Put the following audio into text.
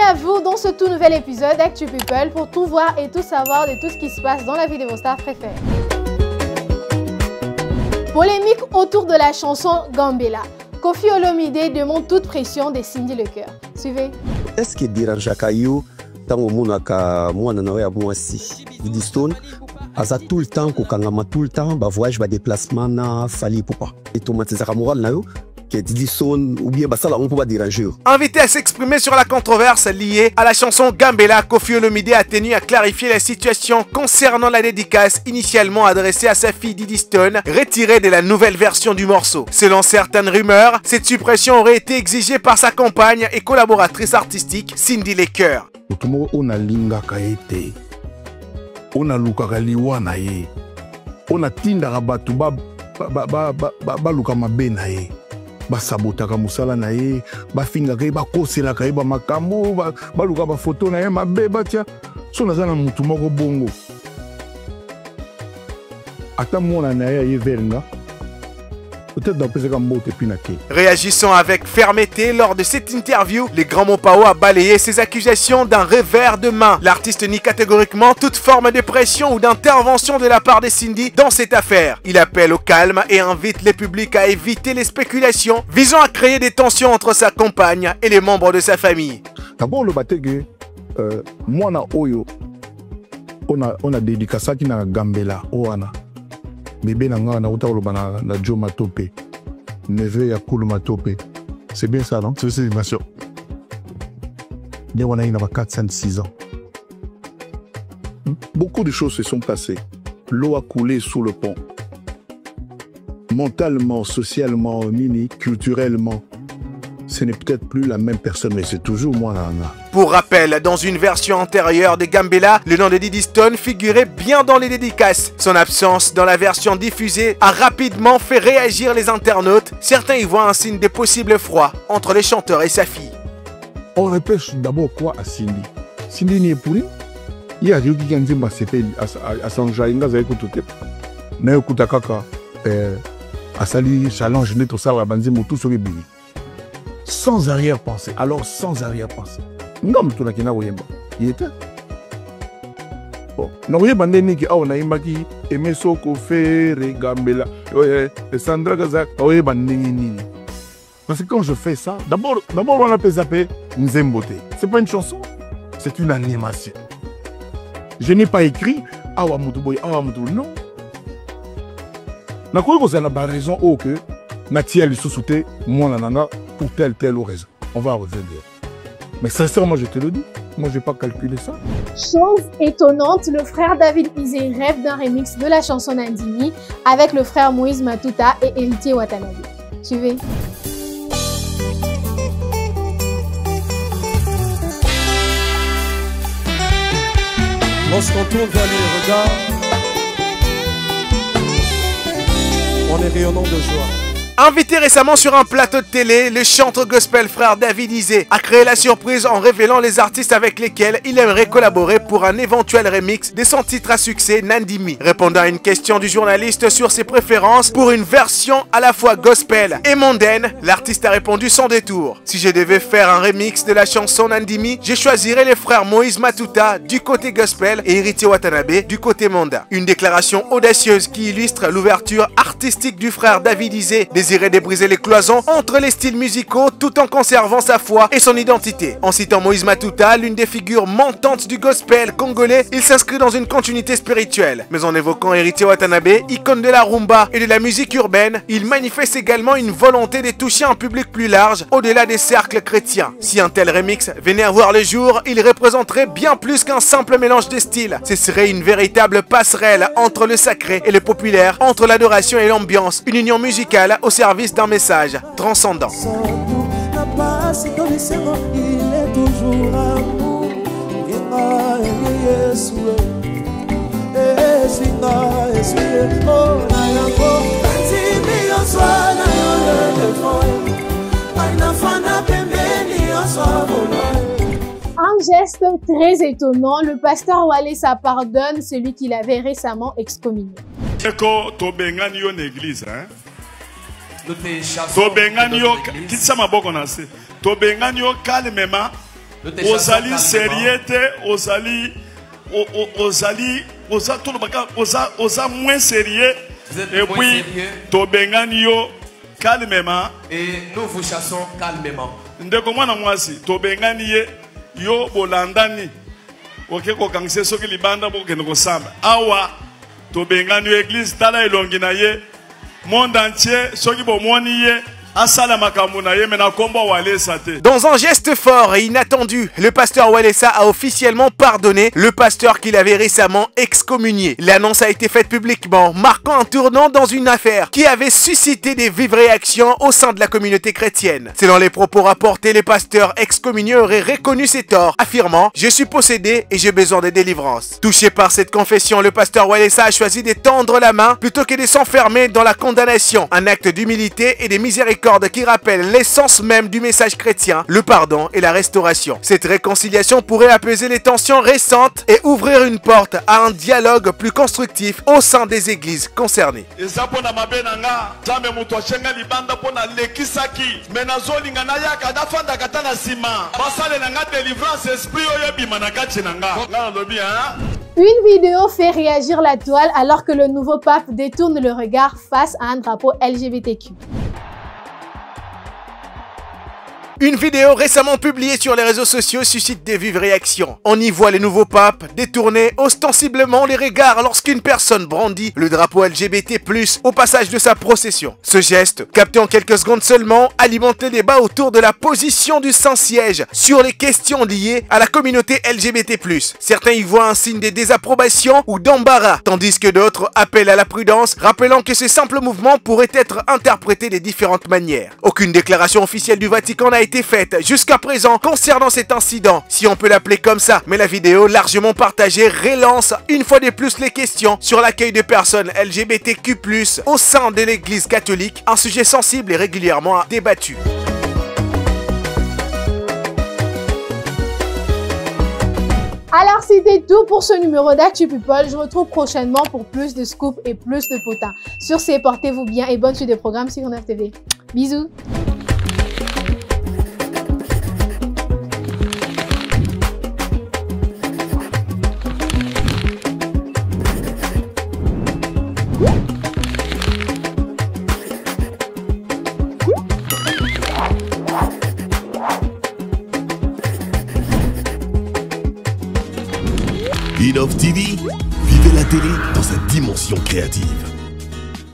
à vous dans ce tout nouvel épisode d'Actu People pour tout voir et tout savoir de tout ce qui se passe dans la vie de vos stars préférées. Polémique autour de la chanson Gambela. Koffi Olomide demande toute pression de Cindy Lecoeur. Suivez. Est-ce que dérange Kayo tant au monde ka mwana na ya mwasi Diddy Stone aza tout le temps kokangama tout le temps ba voyage ba déplacement na Fally Ipupa et tomatisera moral na yo que Diddy Stone ou bien basala on peut pas déranger. Invité à s'exprimer sur la controverse liée à la chanson Gambela, Koffi Olomide a tenu à clarifier la situation concernant la dédicace initialement adressée à sa fille Diddy Stone, retirée de la nouvelle version du morceau. Selon certaines rumeurs, cette suppression aurait été exigée par sa compagne et collaboratrice artistique Cindy Lecoeur. On a lingaka ete, on a lukaka liwa na ye, on a tindaka batu ba luka mabe na ye. Ba sabotaka musala na ye, ba fingaka ye, ba koselaka ye, ba makambo, ba luka ba photo na ye, mabe batia. So naza na mutu moko bongo. Ata mona na ye ye vernga. Peut-être dans peseka mbote pinake. Réagissant avec fermeté lors de cette interview, le Grand Mopao a balayé ces accusations d'un revers de main. L'artiste nie catégoriquement toute forme de pression ou d'intervention de la part de Cindy dans cette affaire. Il appelle au calme et invite le public à éviter les spéculations visant à créer des tensions entre sa compagne et les membres de sa famille. D'abord le batege, moi na oyo, on a dédicacé qui na Gambela, oana. Bébé nanga na uta oloba na Joe Matope, neveu ya Cool Matope. C'est bien ça, non? C'est bien sûr. Il y a 4, 5, 6 ans. Beaucoup de choses se sont passées. L'eau a coulé sous le pont. Mentalement, socialement, culturellement, ce n'est peut-être plus la même personne, mais c'est toujours moi. Pour rappel, dans une version antérieure de Gambela, le nom de Diddy Stone figurait bien dans les dédicaces. Son absence dans la version diffusée a rapidement fait réagir les internautes. Certains y voient un signe de possible froid entre les chanteurs et sa fille. On repêche d'abord quoi à Cindy? Cindy n'est pour lui. Il y a des gens qui ont dit à Sanjaïnga, vous écoutez. Mais écoutez, kaka, à Sali, challenge, net au savoir, banzi, tout sur les billes. Sans arrière-pensée. Alors, sans arrière-pensée. Non, tout le monde il était. Bon. Non, il y a des gens qui ont dit Aimé Soko Ferre, Gambela, Sandra Gazak, parce que quand je fais ça, d'abord on appelle ça Nzembote. C'est pas une chanson, c'est une animation. Je n'ai pas écrit Awa Mutuboy, Awa Mutuboy. Non. Je crois que c'est la raison que Natia lui sous-souté, moi, nanana, pour telle raison. On va revenir. Mais sincèrement, je te le dis, moi, je n'ai pas calculé ça. Chose étonnante, le frère David Isé rêve d'un remix de la chanson Nandimi avec le frère Moïse Matuta et Héritier Watanabe. Suivez. Lorsqu'on tourne vers les regards, on est rayonnant de joie. Invité récemment sur un plateau de télé, le chanteur gospel frère David Isé a créé la surprise en révélant les artistes avec lesquels il aimerait collaborer pour un éventuel remix de son titre à succès Nandimi. Répondant à une question du journaliste sur ses préférences pour une version à la fois gospel et mondaine, l'artiste a répondu sans détour. Si je devais faire un remix de la chanson Nandimi, je choisirais les frères Moïse Matuta du côté gospel et Héritier Watanabe du côté mondain. Une déclaration audacieuse qui illustre l'ouverture artistique du frère David Isé, désiré de briser les cloisons entre les styles musicaux tout en conservant sa foi et son identité. En citant Moïse Matuta, l'une des figures montantes du gospel congolais, il s'inscrit dans une continuité spirituelle. Mais en évoquant Héritier Watanabe, icône de la rumba et de la musique urbaine, il manifeste également une volonté de toucher un public plus large au-delà des cercles chrétiens. Si un tel remix venait à voir le jour, il représenterait bien plus qu'un simple mélange de styles. Ce serait une véritable passerelle entre le sacré et le populaire, entre l'adoration et l'ambiance, une union musicale au service d'un message transcendant. Un geste très étonnant, le pasteur Walesa pardonne celui qu'il avait récemment excommunié. Tobengani yo kitsa maboko na se. Tobengani yo calmement ozali sérieux ozali oza moins sérieux et puis tobengani yo calmement et nous vous chassons calmement. Ndeko mwana mwasi tobengani ye yo bolandani oke kokangise soki libanda bokende kosamba awa tobengani yo église tala elongi na ye monde entier soki bomoni ye. Dans un geste fort et inattendu, le pasteur Walesa a officiellement pardonné le pasteur qu'il avait récemment excommunié. L'annonce a été faite publiquement, marquant un tournant dans une affaire qui avait suscité des vives réactions au sein de la communauté chrétienne. Selon les propos rapportés, le pasteur excommunié aurait reconnu ses torts, affirmant « Je suis possédé et j'ai besoin de délivrance ». Touché par cette confession, le pasteur Walesa a choisi de tendre la main plutôt que de s'enfermer dans la condamnation, un acte d'humilité et de miséricorde qui rappelle l'essence même du message chrétien, le pardon et la restauration. Cette réconciliation pourrait apaiser les tensions récentes et ouvrir une porte à un dialogue plus constructif au sein des églises concernées. Une vidéo fait réagir la toile alors que le nouveau pape détourne le regard face à un drapeau LGBTQ. Une vidéo récemment publiée sur les réseaux sociaux suscite des vives réactions. On y voit le nouveau pape détourner ostensiblement les regards lorsqu'une personne brandit le drapeau LGBT+, au passage de sa procession. Ce geste, capté en quelques secondes seulement, alimente les débats autour de la position du Saint-Siège sur les questions liées à la communauté LGBT+. Certains y voient un signe de désapprobation ou d'embarras, tandis que d'autres appellent à la prudence, rappelant que ce simple mouvement pourrait être interprété de différentes manières. Aucune déclaration officielle du Vatican n'a été faite jusqu'à présent concernant cet incident, si on peut l'appeler comme ça, mais la vidéo largement partagée relance une fois de plus les questions sur l'accueil de personnes LGBTQ+, au sein de l'église catholique, un sujet sensible et régulièrement débattu. Alors c'était tout pour ce numéro d'Actu People. Je vous retrouve prochainement pour plus de scoops et plus de potins. Sur ce, portez-vous bien et bonne suite de programmes sur 9 TV. Bisous. Innov TV, vivez la télé dans sa dimension créative.